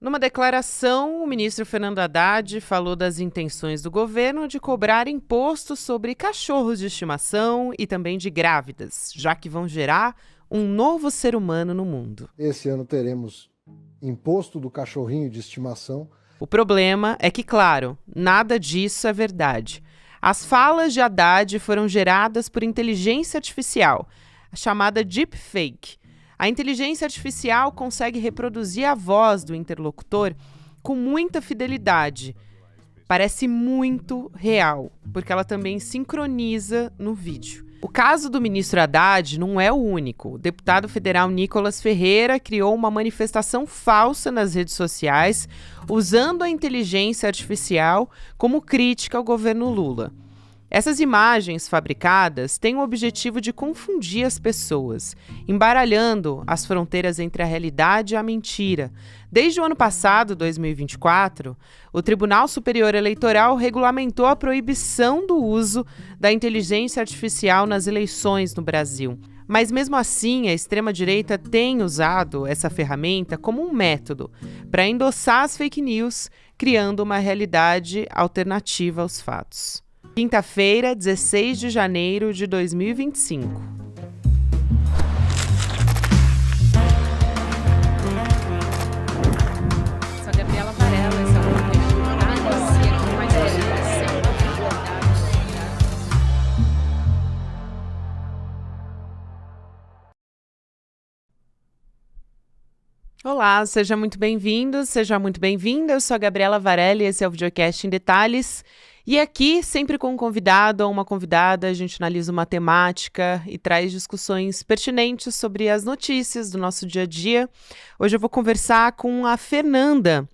Numa declaração, o ministro Fernando Haddad falou das intenções do governo de cobrar imposto sobre cachorros de estimação e também de grávidas, já que vão gerar um novo ser humano no mundo. Esse ano teremos imposto do cachorrinho de estimação. O problema é que, claro, nada disso é verdade. As falas de Haddad foram geradas por inteligência artificial, a chamada deepfake. A inteligência artificial consegue reproduzir a voz do interlocutor com muita fidelidade. Parece muito real, porque ela também sincroniza no vídeo. O caso do ministro Haddad não é o único. O deputado federal Nicolas Ferreira criou uma manifestação falsa nas redes sociais, usando a inteligência artificial como crítica ao governo Lula. Essas imagens fabricadas têm o objetivo de confundir as pessoas, embaralhando as fronteiras entre a realidade e a mentira. Desde o ano passado, 2024, o Tribunal Superior Eleitoral regulamentou a proibição do uso da inteligência artificial nas eleições no Brasil. Mas mesmo assim, a extrema-direita tem usado essa ferramenta como um método para endossar as fake news, criando uma realidade alternativa aos fatos. Quinta-feira, 16 de janeiro de 2025. Sou a Gabriela Varela, esse é o podcast e aqui mais Olá, seja muito bem-vindo, seja muito bem-vinda. Eu sou a Gabriela Varela e esse é o Videocast em Detalhes. E aqui, sempre com um convidado ou uma convidada, a gente analisa uma temática e traz discussões pertinentes sobre as notícias do nosso dia a dia. Hoje eu vou conversar com a Fernanda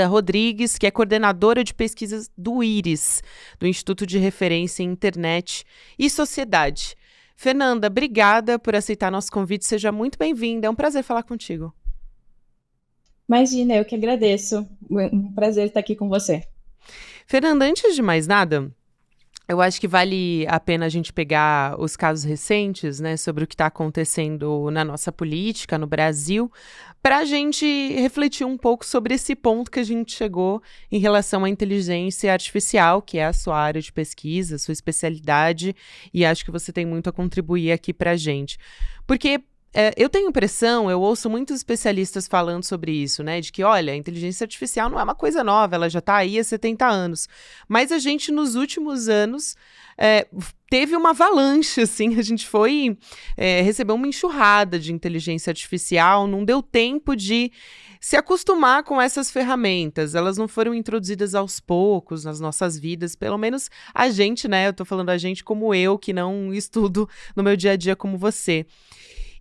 Rodrigues, que é coordenadora de pesquisas do IRIS, do Instituto de Referência em Internet e Sociedade. Fernanda, obrigada por aceitar nosso convite, seja muito bem-vinda, é um prazer falar contigo. Imagina, eu que agradeço, um prazer estar aqui com você. Fernanda, antes de mais nada, eu acho que vale a pena a gente pegar os casos recentes, né, sobre o que está acontecendo na nossa política, no Brasil, para a gente refletir um pouco sobre esse ponto que a gente chegou em relação à inteligência artificial, que é a sua área de pesquisa, sua especialidade, e acho que você tem muito a contribuir aqui para a gente. Porque eu tenho impressão, eu ouço muitos especialistas falando sobre isso, né? De que, olha, a inteligência artificial não é uma coisa nova, ela já está aí há 70 anos. Mas a gente, nos últimos anos, teve uma avalanche, assim, a gente recebeu uma enxurrada de inteligência artificial, não deu tempo de se acostumar com essas ferramentas. Elas não foram introduzidas aos poucos nas nossas vidas, pelo menos a gente, né? Eu tô falando a gente como eu, que não estudo no meu dia a dia como você.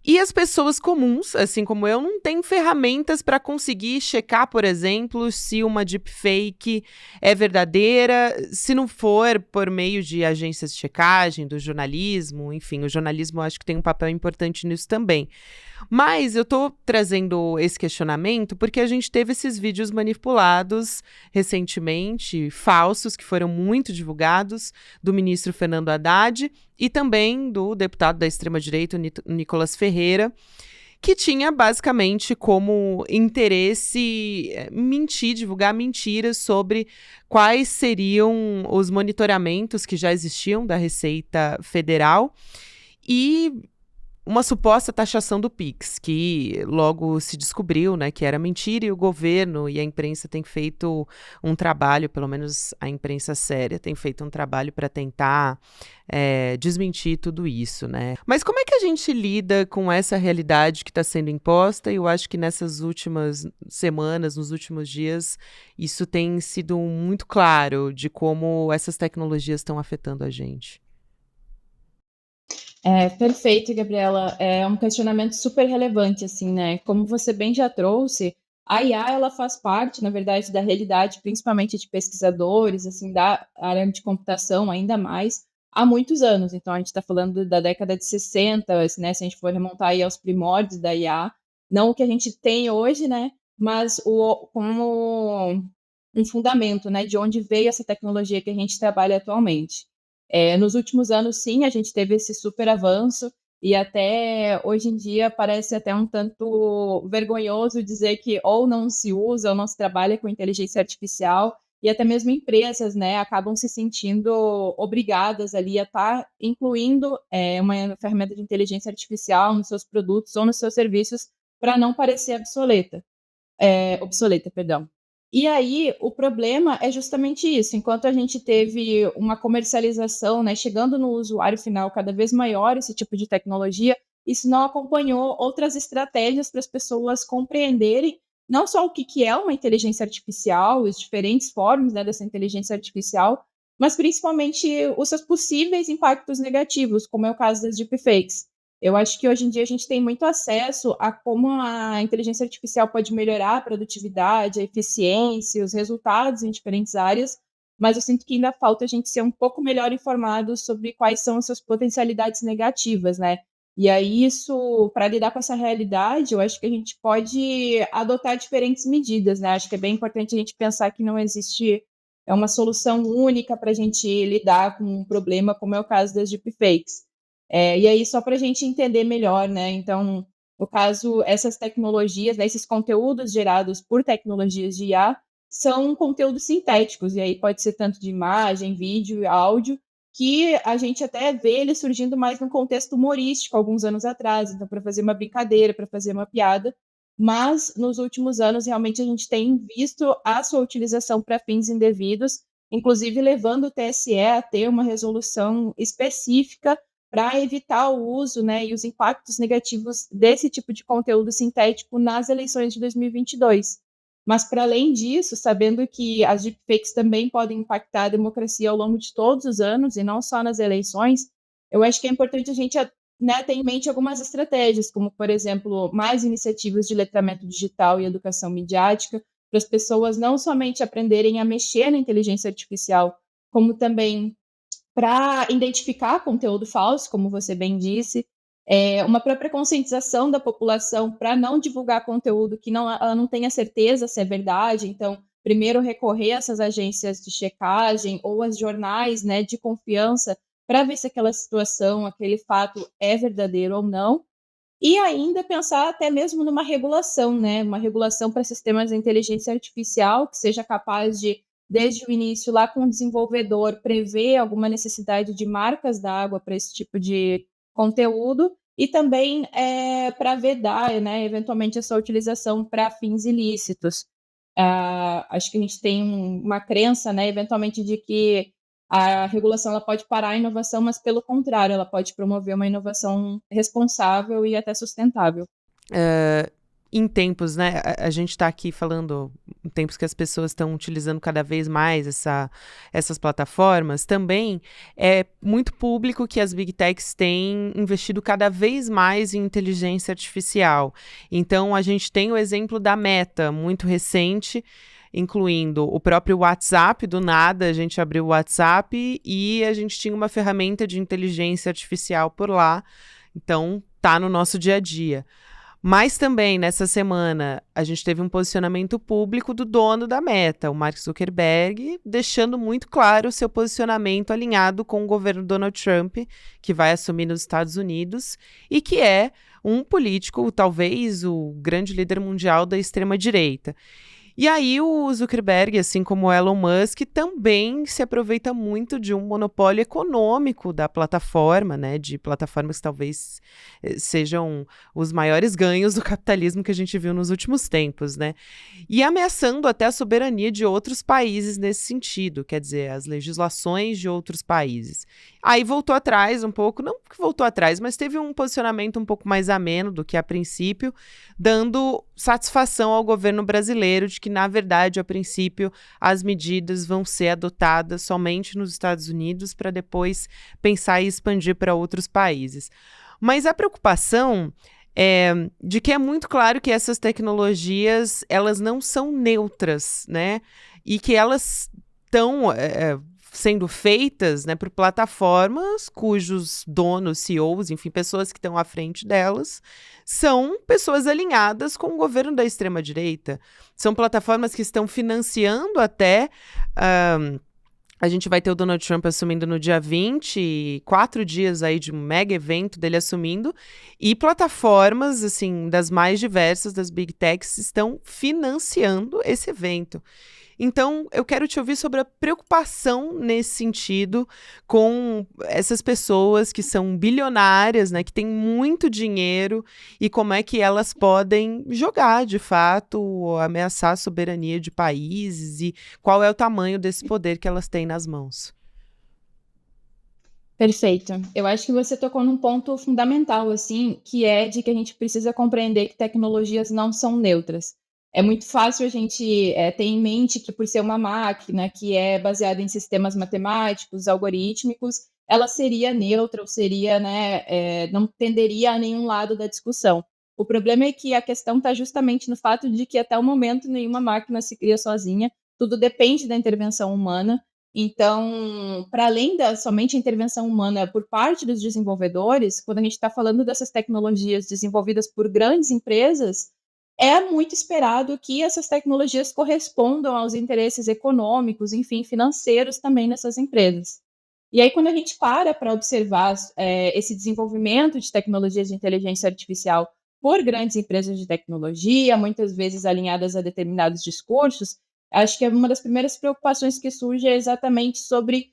E as pessoas comuns, assim como eu, não têm ferramentas para conseguir checar, por exemplo, se uma deepfake é verdadeira, se não for por meio de agências de checagem, do jornalismo, enfim, o jornalismo acho que tem um papel importante nisso também. Mas eu estou trazendo esse questionamento porque a gente teve esses vídeos manipulados recentemente, falsos, que foram muito divulgados, do ministro Fernando Haddad e também do deputado da extrema-direita, Nicolas Ferreira, que tinha basicamente como interesse mentir, divulgar mentiras sobre quais seriam os monitoramentos que já existiam da Receita Federal e uma suposta taxação do Pix, que logo se descobriu, né, que era mentira, e o governo e a imprensa têm feito um trabalho, pelo menos a imprensa séria, tem feito um trabalho para tentar desmentir tudo isso, né? Mas como é que a gente lida com essa realidade que está sendo imposta? E eu acho que nessas últimas semanas, nos últimos dias, isso tem sido muito claro de como essas tecnologias estão afetando a gente. Perfeito, Gabriela. É um questionamento super relevante, assim, né? Como você bem já trouxe, a IA, ela faz parte, na verdade, da realidade, principalmente de pesquisadores, assim, da área de computação, ainda mais, há muitos anos. Então, a gente está falando da década de 60, né? Se a gente for remontar aí aos primórdios da IA, não o que a gente tem hoje, né? Mas como um fundamento, né? De onde veio essa tecnologia que a gente trabalha atualmente. Nos últimos anos, sim, a gente teve esse super avanço. E até hoje em dia parece até um tanto vergonhoso dizer que ou não se usa ou não se trabalha com inteligência artificial, e até mesmo empresas, né, acabam se sentindo obrigadas ali a estar incluindo uma ferramenta de inteligência artificial nos seus produtos ou nos seus serviços para não parecer obsoleta, perdão. E aí, o problema é justamente isso. Enquanto a gente teve uma comercialização, né, chegando no usuário final cada vez maior esse tipo de tecnologia, isso não acompanhou outras estratégias para as pessoas compreenderem não só o que é uma inteligência artificial, os diferentes formas, né, dessa inteligência artificial, mas principalmente os seus possíveis impactos negativos, como é o caso das deepfakes. Eu acho que hoje em dia a gente tem muito acesso a como a inteligência artificial pode melhorar a produtividade, a eficiência, os resultados em diferentes áreas, mas eu sinto que ainda falta a gente ser um pouco melhor informado sobre quais são as suas potencialidades negativas, né? E aí, isso, para lidar com essa realidade, eu acho que a gente pode adotar diferentes medidas, né? Acho que é bem importante a gente pensar que não existe uma solução única para a gente lidar com um problema, como é o caso das deepfakes. E aí, só para a gente entender melhor, né? Então, no caso, essas tecnologias, né, esses conteúdos gerados por tecnologias de IA são conteúdos sintéticos, e aí pode ser tanto de imagem, vídeo, áudio, que a gente até vê ele surgindo mais num contexto humorístico alguns anos atrás, então para fazer uma brincadeira, para fazer uma piada, mas nos últimos anos realmente a gente tem visto a sua utilização para fins indevidos, inclusive levando o TSE a ter uma resolução específica para evitar o uso, né, e os impactos negativos desse tipo de conteúdo sintético nas eleições de 2022. Mas, para além disso, sabendo que as deepfakes também podem impactar a democracia ao longo de todos os anos, e não só nas eleições, eu acho que é importante a gente, né, ter em mente algumas estratégias, como, por exemplo, mais iniciativas de letramento digital e educação midiática, para as pessoas não somente aprenderem a mexer na inteligência artificial, como também para identificar conteúdo falso, como você bem disse, uma própria conscientização da população para não divulgar conteúdo que ela não tenha certeza se é verdade. Então, primeiro recorrer a essas agências de checagem ou aos jornais, né, de confiança para ver se aquela situação, aquele fato é verdadeiro ou não. E ainda pensar até mesmo numa regulação, né? Uma regulação para sistemas de inteligência artificial que seja capaz de, desde o início, lá com o desenvolvedor, prever alguma necessidade de marcas d'água para esse tipo de conteúdo e também para vedar, né, eventualmente, essa utilização para fins ilícitos. Acho que a gente tem uma crença, né, eventualmente, de que a regulação ela pode parar a inovação, mas, pelo contrário, ela pode promover uma inovação responsável e até sustentável. Em tempos, né, a gente está aqui falando em tempos que as pessoas estão utilizando cada vez mais essas plataformas, também é muito público que as Big Techs têm investido cada vez mais em inteligência artificial. Então, a gente tem o exemplo da Meta, muito recente, incluindo o próprio WhatsApp. Do nada, a gente abriu o WhatsApp e a gente tinha uma ferramenta de inteligência artificial por lá. Então, tá no nosso dia a dia. Mas também, nessa semana, a gente teve um posicionamento público do dono da Meta, o Mark Zuckerberg, deixando muito claro o seu posicionamento alinhado com o governo Donald Trump, que vai assumir nos Estados Unidos, e que é um político, talvez o grande líder mundial da extrema-direita. E aí o Zuckerberg, assim como o Elon Musk, também se aproveita muito de um monopólio econômico da plataforma, né, de plataformas que talvez sejam os maiores ganhos do capitalismo que a gente viu nos últimos tempos, né, e ameaçando até a soberania de outros países nesse sentido, quer dizer, as legislações de outros países. Aí voltou atrás um pouco, não que voltou atrás, mas teve um posicionamento um pouco mais ameno do que a princípio, dando satisfação ao governo brasileiro de que, na verdade, a princípio, as medidas vão ser adotadas somente nos Estados Unidos para depois pensar em expandir para outros países. Mas a preocupação é de que é muito claro que essas tecnologias, elas não são neutras, né? E que elas estão sendo feitas, né, por plataformas cujos donos, CEOs, enfim, pessoas que estão à frente delas, são pessoas alinhadas com o governo da extrema-direita. São plataformas que estão financiando até A gente vai ter o Donald Trump assumindo no dia 20, 4 dias aí de um mega evento dele assumindo, e plataformas, assim, das mais diversas, das Big Techs, estão financiando esse evento. Então, eu quero te ouvir sobre a preocupação nesse sentido com essas pessoas que são bilionárias, né, que têm muito dinheiro e como é que elas podem jogar, de fato, ameaçar a soberania de países e qual é o tamanho desse poder que elas têm nas mãos. Perfeito. Eu acho que você tocou num ponto fundamental, assim, que é de que a gente precisa compreender que tecnologias não são neutras. É muito fácil a gente ter em mente que, por ser uma máquina que é baseada em sistemas matemáticos, algorítmicos, ela seria neutra ou seria, né, não tenderia a nenhum lado da discussão. O problema é que a questão está justamente no fato de que, até o momento, nenhuma máquina se cria sozinha, tudo depende da intervenção humana. Então, para além da somente intervenção humana por parte dos desenvolvedores, quando a gente está falando dessas tecnologias desenvolvidas por grandes empresas, é muito esperado que essas tecnologias correspondam aos interesses econômicos, enfim, financeiros também nessas empresas. E aí, quando a gente para observar esse desenvolvimento de tecnologias de inteligência artificial por grandes empresas de tecnologia, muitas vezes alinhadas a determinados discursos, acho que uma das primeiras preocupações que surge é exatamente sobre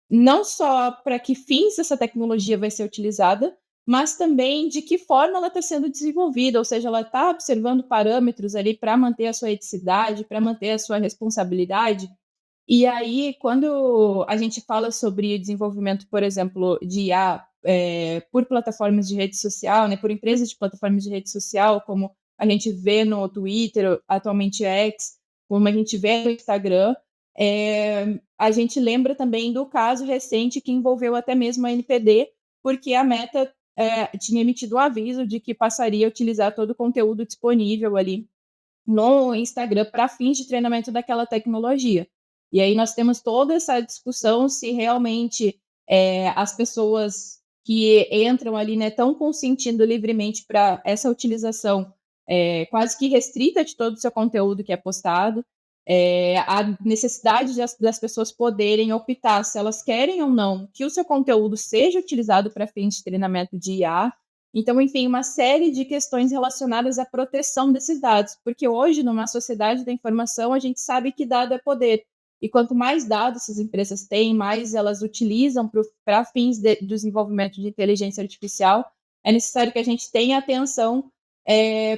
não só para que fins essa tecnologia vai ser utilizada, mas também de que forma ela está sendo desenvolvida, ou seja, ela está observando parâmetros ali para manter a sua eticidade, para manter a sua responsabilidade. E aí, quando a gente fala sobre desenvolvimento, por exemplo, de IA por plataformas de rede social, né, por empresas de plataformas de rede social, como a gente vê no Twitter, atualmente X, como a gente vê no Instagram, a gente lembra também do caso recente que envolveu até mesmo a NPD, porque a Meta tinha emitido o aviso de que passaria a utilizar todo o conteúdo disponível ali no Instagram para fins de treinamento daquela tecnologia. E aí nós temos toda essa discussão se realmente as pessoas que entram ali, né, estão consentindo livremente para essa utilização quase que restrita de todo o seu conteúdo que é postado, a necessidade das pessoas poderem optar se elas querem ou não que o seu conteúdo seja utilizado para fins de treinamento de IA. Então, enfim, uma série de questões relacionadas à proteção desses dados, porque hoje, numa sociedade da informação, a gente sabe que dado é poder. E quanto mais dados essas empresas têm, mais elas utilizam para fins de desenvolvimento de inteligência artificial, é necessário que a gente tenha atenção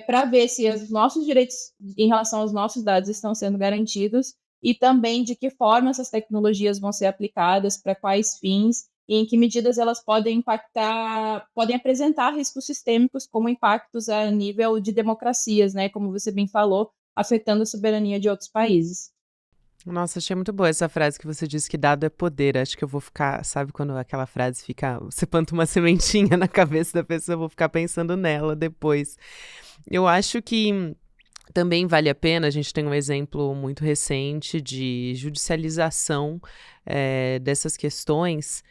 para ver se os nossos direitos em relação aos nossos dados estão sendo garantidos e também de que forma essas tecnologias vão ser aplicadas, para quais fins e em que medidas elas podem impactar, podem apresentar riscos sistêmicos, como impactos a nível de democracias, né, como você bem falou, afetando a soberania de outros países. Nossa, achei muito boa essa frase que você disse que dado é poder. Acho que eu vou ficar, sabe quando aquela frase fica, você planta uma sementinha na cabeça da pessoa, eu vou ficar pensando nela depois. Eu acho que também vale a pena, a gente tem um exemplo muito recente de judicialização dessas questões,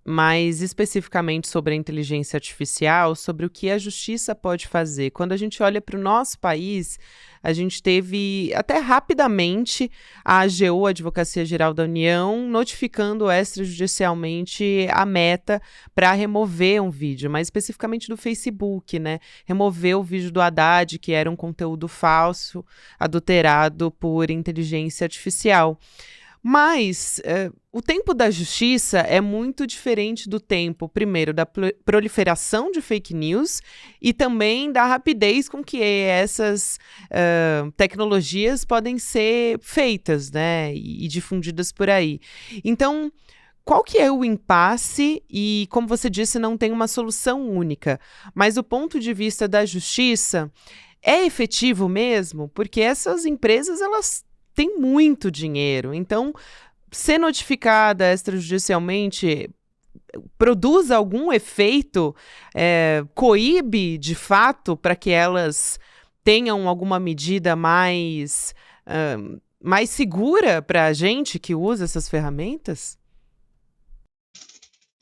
mais especificamente sobre a inteligência artificial, sobre o que a justiça pode fazer. Quando a gente olha para o nosso país, a gente teve até rapidamente a AGU, a Advocacia Geral da União, notificando extrajudicialmente a Meta para remover um vídeo, mais especificamente do Facebook, né? Remover o vídeo do Haddad, que era um conteúdo falso, adulterado por inteligência artificial. Mas o tempo da justiça é muito diferente do tempo, primeiro, da proliferação de fake news e também da rapidez com que essas tecnologias podem ser feitas, né, e difundidas por aí. Então, qual que é o impasse? E, como você disse, não tem uma solução única. Mas o ponto de vista da justiça é efetivo mesmo? Porque essas empresas, elas têm muito dinheiro. Então, ser notificada extrajudicialmente produz algum efeito? Coíbe, de fato, para que elas tenham alguma medida mais segura para a gente que usa essas ferramentas?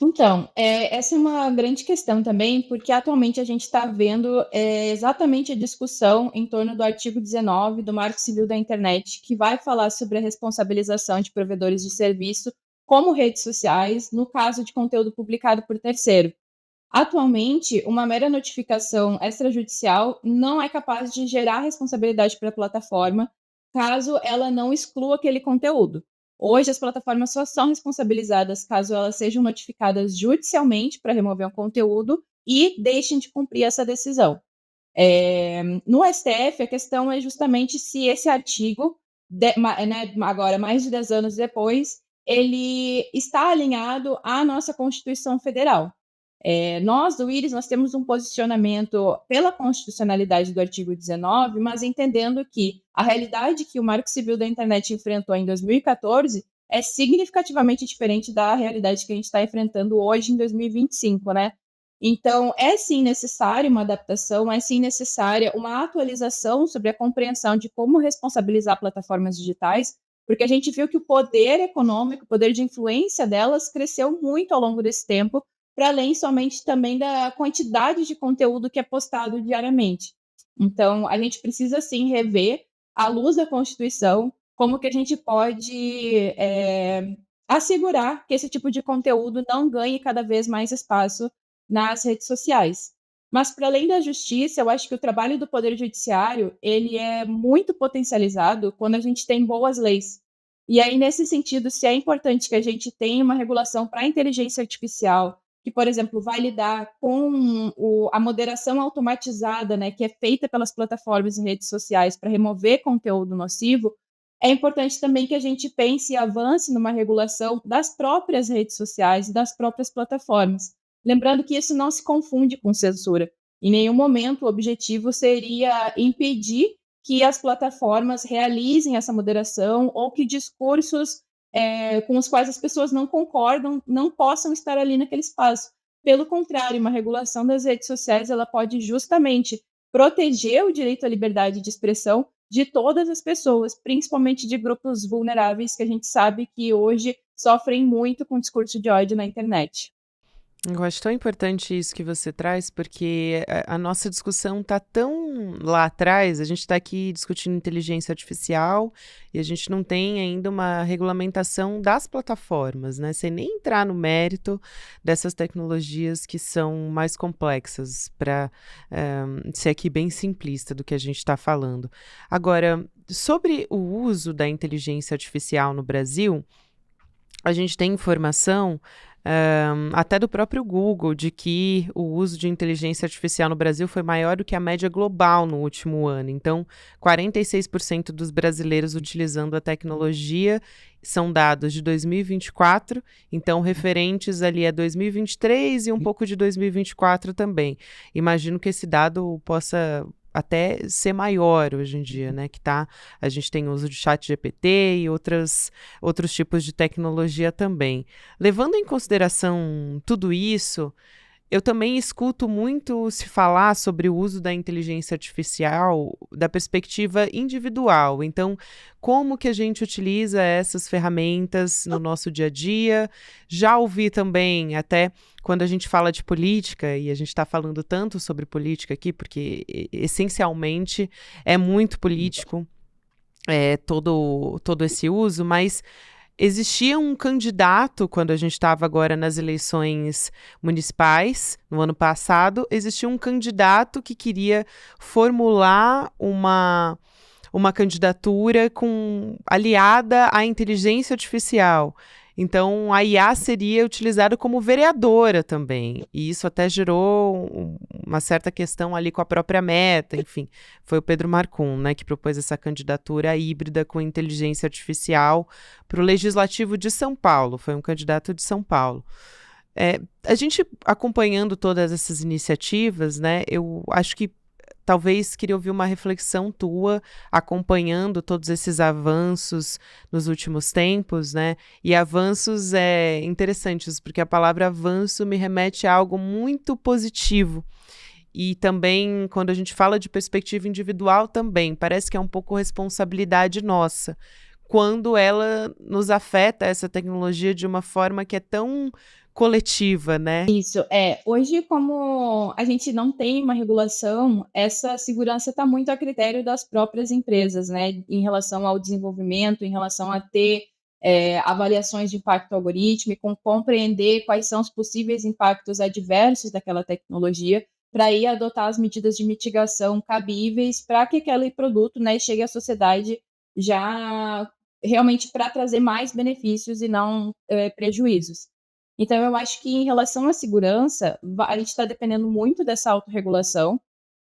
Então, essa é uma grande questão também, porque atualmente a gente está vendo exatamente a discussão em torno do artigo 19 do Marco Civil da Internet, que vai falar sobre a responsabilização de provedores de serviço como redes sociais, no caso de conteúdo publicado por terceiro. Atualmente, uma mera notificação extrajudicial não é capaz de gerar responsabilidade para a plataforma, caso ela não exclua aquele conteúdo. Hoje, as plataformas só são responsabilizadas caso elas sejam notificadas judicialmente para remover um conteúdo e deixem de cumprir essa decisão. No STF, a questão é justamente se esse artigo, né, agora mais de 10 anos depois, ele está alinhado à nossa Constituição Federal. Nós, do IRIS, nós temos um posicionamento pela constitucionalidade do artigo 19, mas entendendo que a realidade que o Marco Civil da Internet enfrentou em 2014 é significativamente diferente da realidade que a gente está enfrentando hoje em 2025, né? Então, é sim necessária uma adaptação, é sim necessária uma atualização sobre a compreensão de como responsabilizar plataformas digitais, porque a gente viu que o poder econômico, o poder de influência delas cresceu muito ao longo desse tempo, para além somente também da quantidade de conteúdo que é postado diariamente. Então, a gente precisa sim rever, à luz da Constituição, como que a gente pode assegurar que esse tipo de conteúdo não ganhe cada vez mais espaço nas redes sociais. Mas, para além da justiça, eu acho que o trabalho do Poder Judiciário ele é muito potencializado quando a gente tem boas leis. E aí, nesse sentido, se é importante que a gente tenha uma regulação para a inteligência artificial, que, por exemplo, vai lidar com a moderação automatizada, né, que é feita pelas plataformas e redes sociais para remover conteúdo nocivo, é importante também que a gente pense e avance numa regulação das próprias redes sociais e das próprias plataformas. Lembrando que isso não se confunde com censura. Em nenhum momento o objetivo seria impedir que as plataformas realizem essa moderação ou que discursos com os quais as pessoas não concordam não possam estar ali naquele espaço. Pelo contrário, uma regulação das redes sociais ela pode justamente proteger o direito à liberdade de expressão de todas as pessoas, principalmente de grupos vulneráveis que a gente sabe que hoje sofrem muito com discurso de ódio na internet. Eu acho tão importante isso que você traz, porque a nossa discussão está tão lá atrás, a gente está aqui discutindo inteligência artificial e a gente não tem ainda uma regulamentação das plataformas, né? Sem nem entrar no mérito dessas tecnologias que são mais complexas, para ser aqui bem simplista do que a gente está falando. Agora, sobre o uso da inteligência artificial no Brasil, a gente tem informação, até do próprio Google, de que o uso de inteligência artificial no Brasil foi maior do que a média global no último ano. Então, 46% dos brasileiros utilizando a tecnologia são dados de 2024, então referentes ali a 2023 e um pouco de 2024 também. Imagino que esse dado possa até ser maior hoje em dia, né? A gente tem uso de chat GPT e outros tipos de tecnologia também. Levando em consideração tudo isso, eu também escuto muito se falar sobre o uso da inteligência artificial da perspectiva individual. Então, como que a gente utiliza essas ferramentas no nosso dia a dia? Já ouvi também, até quando a gente fala de política, e a gente está falando tanto sobre política aqui, porque essencialmente é muito político todo esse uso, mas existia um candidato, quando a gente estava agora nas eleições municipais, no ano passado, existia um candidato que queria formular uma candidatura aliada à inteligência artificial. Então, a IA seria utilizada como vereadora também, e isso até gerou uma certa questão ali com a própria Meta, enfim, foi o Pedro Marcum, né, que propôs essa candidatura híbrida com inteligência artificial para o Legislativo de São Paulo, foi um candidato de São Paulo. A gente acompanhando todas essas iniciativas, né, eu acho que talvez queria ouvir uma reflexão tua, acompanhando todos esses avanços nos últimos tempos, né? E avanços interessantes, porque a palavra avanço me remete a algo muito positivo. E também, quando a gente fala de perspectiva individual também, parece que é um pouco responsabilidade nossa, quando ela nos afeta, essa tecnologia, de uma forma que é tão coletiva, né? Isso, hoje como a gente não tem uma regulação, essa segurança está muito a critério das próprias empresas, né, em relação ao desenvolvimento, em relação a ter avaliações de impacto algorítmico, compreender quais são os possíveis impactos adversos daquela tecnologia, para aí adotar as medidas de mitigação cabíveis para que aquele produto, né, chegue à sociedade já realmente para trazer mais benefícios e não prejuízos. Então, eu acho que em relação à segurança, a gente está dependendo muito dessa autorregulação,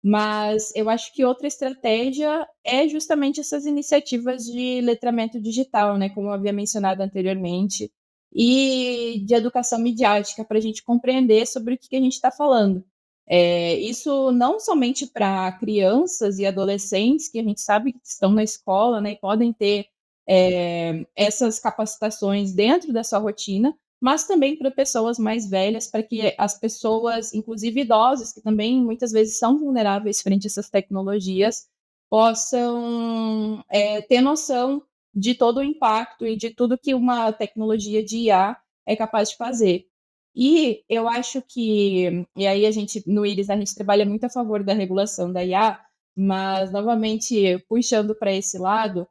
mas eu acho que outra estratégia é justamente essas iniciativas de letramento digital, né, como eu havia mencionado anteriormente, e de educação midiática, para a gente compreender sobre o que a gente está falando. Isso não somente para crianças e adolescentes, que a gente sabe que estão na escola, né, e podem ter essas capacitações dentro da sua rotina, mas também para pessoas mais velhas, para que as pessoas, inclusive idosos, que também muitas vezes são vulneráveis frente a essas tecnologias, possam ter noção de todo o impacto e de tudo que uma tecnologia de IA é capaz de fazer. E eu acho que, e aí a gente, no IRIS, a gente trabalha muito a favor da regulação da IA, mas, novamente, puxando para esse lado,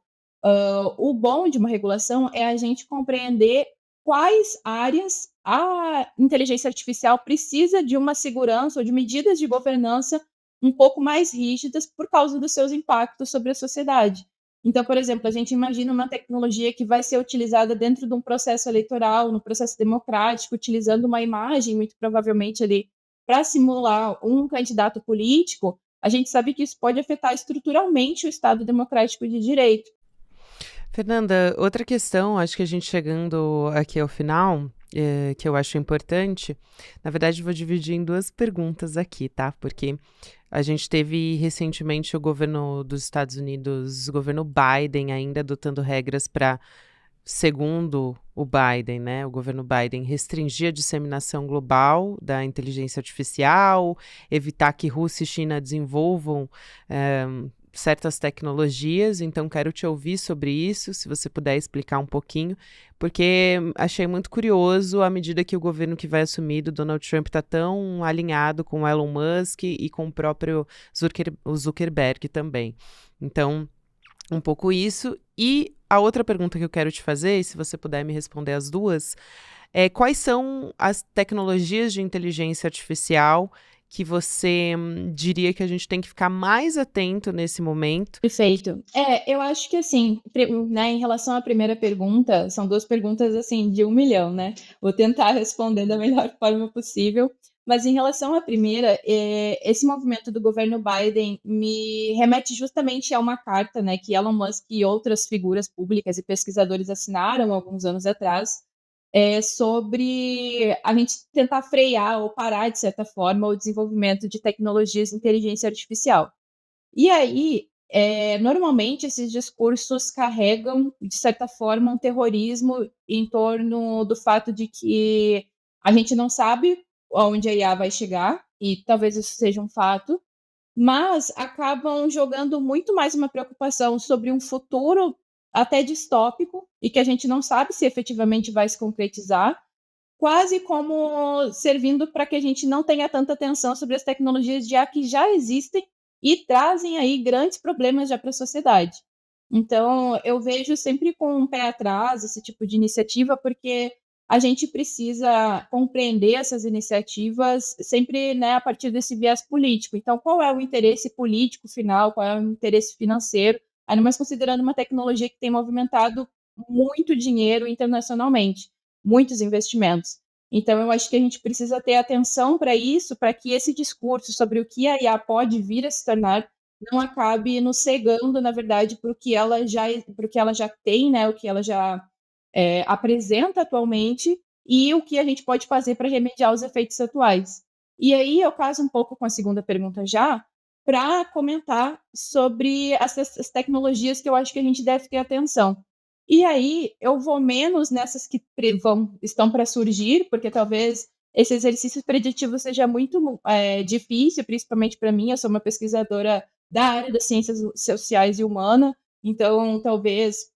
o bom de uma regulação é a gente compreender quais áreas a inteligência artificial precisa de uma segurança ou de medidas de governança um pouco mais rígidas por causa dos seus impactos sobre a sociedade. Então, por exemplo, a gente imagina uma tecnologia que vai ser utilizada dentro de um processo eleitoral, no processo democrático, utilizando uma imagem, muito provavelmente ali, para simular um candidato político. A gente sabe que isso pode afetar estruturalmente o Estado democrático de direito. Fernanda, outra questão, acho que a gente chegando aqui ao final, que eu acho importante, na verdade vou dividir em duas perguntas aqui, tá? Porque a gente teve recentemente o governo dos Estados Unidos, o governo Biden, ainda adotando regras para, segundo o Biden, né? O governo Biden restringir a disseminação global da inteligência artificial, evitar que Rússia e China desenvolvam certas tecnologias, então quero te ouvir sobre isso, se você puder explicar um pouquinho, porque achei muito curioso à medida que o governo que vai assumir do Donald Trump está tão alinhado com o Elon Musk e com o próprio Zuckerberg também. Então, um pouco isso. E a outra pergunta que eu quero te fazer, e se você puder me responder as duas, é quais são as tecnologias de inteligência artificial que você diria que a gente tem que ficar mais atento nesse momento? Perfeito. Eu acho que assim, né, em relação à primeira pergunta, são duas perguntas assim de 1 milhão, né? Vou tentar responder da melhor forma possível. Mas em relação à primeira, esse movimento do governo Biden me remete justamente a uma carta, né, que Elon Musk e outras figuras públicas e pesquisadores assinaram alguns anos atrás, sobre a gente tentar frear ou parar, de certa forma, o desenvolvimento de tecnologias de inteligência artificial. E aí, normalmente esses discursos carregam, de certa forma, um terrorismo em torno do fato de que a gente não sabe aonde a IA vai chegar, e talvez isso seja um fato, mas acabam jogando muito mais uma preocupação sobre um futuro até distópico e que a gente não sabe se efetivamente vai se concretizar, quase como servindo para que a gente não tenha tanta atenção sobre as tecnologias de IA que já existem e trazem aí grandes problemas já para a sociedade. Então, eu vejo sempre com um pé atrás esse tipo de iniciativa, porque a gente precisa compreender essas iniciativas sempre, né, a partir desse viés político. Então, qual é o interesse político final, qual é o interesse financeiro, ainda mais considerando uma tecnologia que tem movimentado muito dinheiro internacionalmente, muitos investimentos. Então, eu acho que a gente precisa ter atenção para isso, para que esse discurso sobre o que a IA pode vir a se tornar não acabe nos cegando, na verdade, para o que ela já tem, né, o que ela já apresenta atualmente e o que a gente pode fazer para remediar os efeitos atuais. E aí eu caso um pouco com a segunda pergunta já, para comentar sobre essas tecnologias que eu acho que a gente deve ter atenção. E aí eu vou menos nessas que estão para surgir, porque talvez esse exercício preditivo seja muito difícil, principalmente para mim. Eu sou uma pesquisadora da área das ciências sociais e humanas, então talvez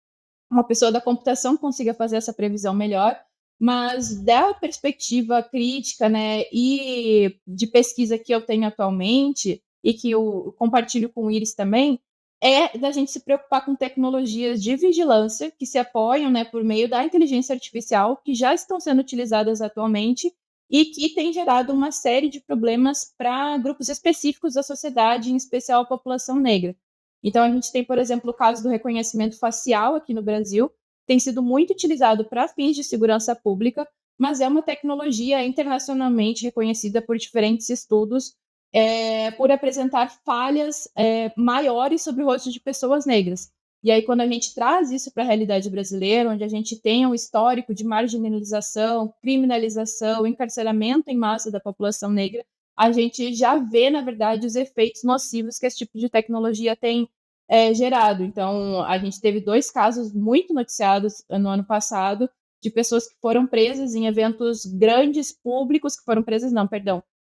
uma pessoa da computação consiga fazer essa previsão melhor, mas da perspectiva crítica, né, e de pesquisa que eu tenho atualmente, e que eu compartilho com o Iris também, é da gente se preocupar com tecnologias de vigilância que se apoiam, né, por meio da inteligência artificial, que já estão sendo utilizadas atualmente e que tem gerado uma série de problemas para grupos específicos da sociedade, em especial a população negra. Então, a gente tem, por exemplo, o caso do reconhecimento facial aqui no Brasil, tem sido muito utilizado para fins de segurança pública, mas é uma tecnologia internacionalmente reconhecida por diferentes estudos, por apresentar falhas maiores sobre o rosto de pessoas negras. E aí, quando a gente traz isso para a realidade brasileira, onde a gente tem um histórico de marginalização, criminalização, encarceramento em massa da população negra, a gente já vê, na verdade, os efeitos nocivos que esse tipo de tecnologia tem gerado. Então, a gente teve 2 casos muito noticiados no ano passado, de pessoas que foram presas em eventos grandes públicos,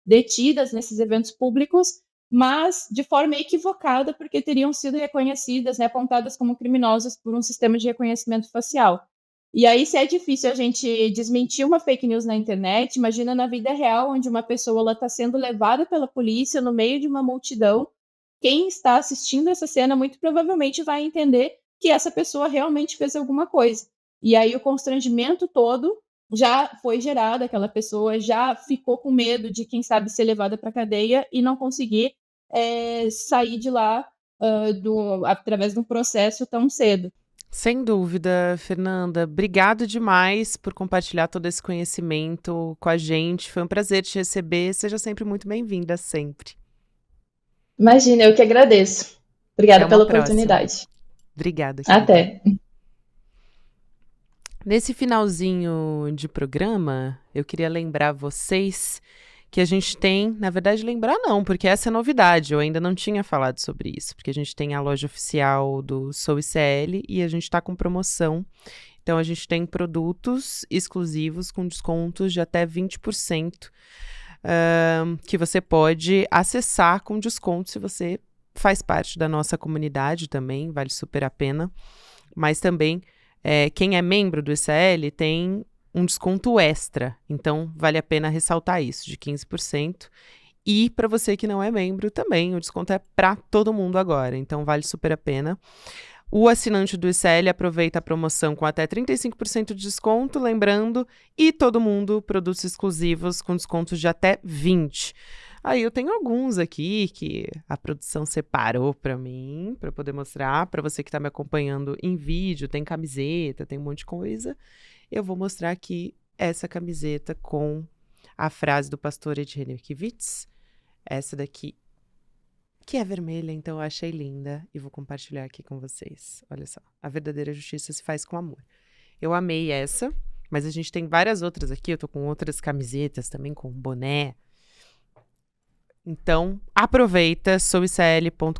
detidas nesses eventos públicos, mas de forma equivocada, porque teriam sido reconhecidas, né, apontadas como criminosas por um sistema de reconhecimento facial. E aí, se é difícil a gente desmentir uma fake news na internet, imagina na vida real, onde uma pessoa está sendo levada pela polícia no meio de uma multidão. Quem está assistindo essa cena muito provavelmente vai entender que essa pessoa realmente fez alguma coisa. E aí o constrangimento todo já foi gerado, aquela pessoa já ficou com medo de, quem sabe, ser levada para a cadeia e não conseguir sair de lá através de um processo tão cedo. Sem dúvida, Fernanda. Obrigado demais por compartilhar todo esse conhecimento com a gente. Foi um prazer te receber. Seja sempre muito bem-vinda, sempre. Imagina, eu que agradeço. Obrigada pela próxima oportunidade. Obrigada. Querida. Até. Nesse finalzinho de programa, eu queria lembrar vocês que a gente tem, na verdade lembrar não, porque essa é novidade, eu ainda não tinha falado sobre isso, porque a gente tem a loja oficial do Sou ICL e a gente está com promoção, então a gente tem produtos exclusivos com descontos de até 20%, que você pode acessar com desconto se você faz parte da nossa comunidade também, vale super a pena, mas também quem é membro do ICL tem um desconto extra, então vale a pena ressaltar isso, de 15%. E para você que não é membro também, o desconto é para todo mundo agora, então vale super a pena. O assinante do ICL aproveita a promoção com até 35% de desconto, lembrando, e todo mundo produtos exclusivos com descontos de até 20%. Aí eu tenho alguns aqui que a produção separou para mim, para poder mostrar para você que está me acompanhando em vídeo, tem camiseta, tem um monte de coisa. Eu vou mostrar aqui essa camiseta com a frase do pastor Ed Renekiewicz, essa daqui, que é vermelha, então eu achei linda e vou compartilhar aqui com vocês. Olha só, a verdadeira justiça se faz com amor. Eu amei essa, mas a gente tem várias outras aqui, eu tô com outras camisetas também, com boné. Então, aproveita souicl.com.br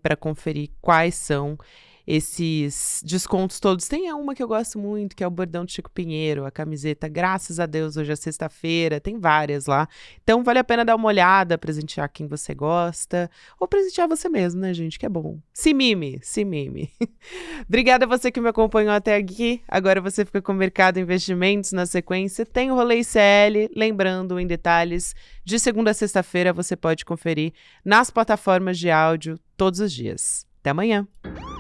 para conferir quais são esses descontos todos. Tem uma que eu gosto muito, que é o bordão de Chico Pinheiro, a camiseta, graças a Deus, hoje é sexta-feira, tem várias lá. Então, vale a pena dar uma olhada, presentear quem você gosta, ou presentear você mesmo, né, gente, que é bom. Se mime. Obrigada a você que me acompanhou até aqui. Agora você fica com o Mercado Investimentos na sequência. Tem o Rolê ICL, lembrando, em detalhes, de segunda a sexta-feira você pode conferir nas plataformas de áudio todos os dias. Até amanhã.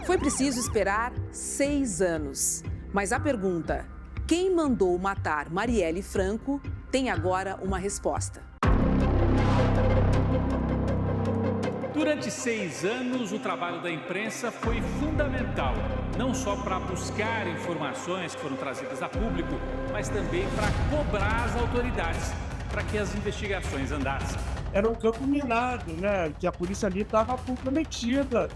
Foi preciso esperar 6 anos. Mas a pergunta, quem mandou matar Marielle Franco, tem agora uma resposta. Durante 6 anos, o trabalho da imprensa foi fundamental, não só para buscar informações que foram trazidas a público, mas também para cobrar as autoridades, para que as investigações andassem. Era um campo minado, né? Que a polícia ali estava comprometida.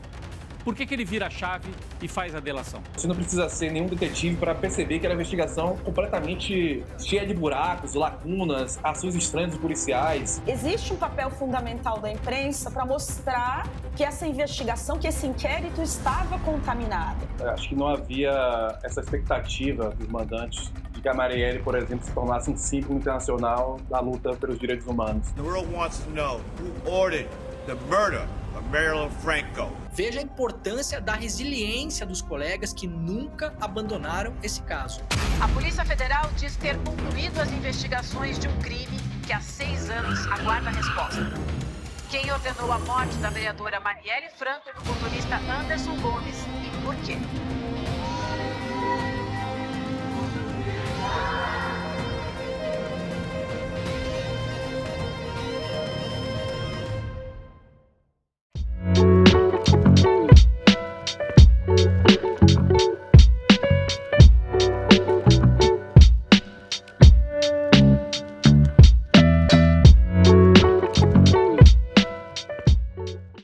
Por que ele vira a chave e faz a delação? Você não precisa ser nenhum detetive para perceber que era uma investigação completamente cheia de buracos, lacunas, ações estranhas dos policiais. Existe um papel fundamental da imprensa para mostrar que essa investigação, que esse inquérito estava contaminado. Acho que não havia essa expectativa dos mandantes de que a Marielle, por exemplo, se tornasse um símbolo internacional da luta pelos direitos humanos. The world wants to know who ordered the murder of Marielle Franco. Veja a importância da resiliência dos colegas que nunca abandonaram esse caso. A Polícia Federal diz ter concluído as investigações de um crime que há 6 anos aguarda a resposta. Quem ordenou a morte da vereadora Marielle Franco e do motorista Anderson Gomes e por quê?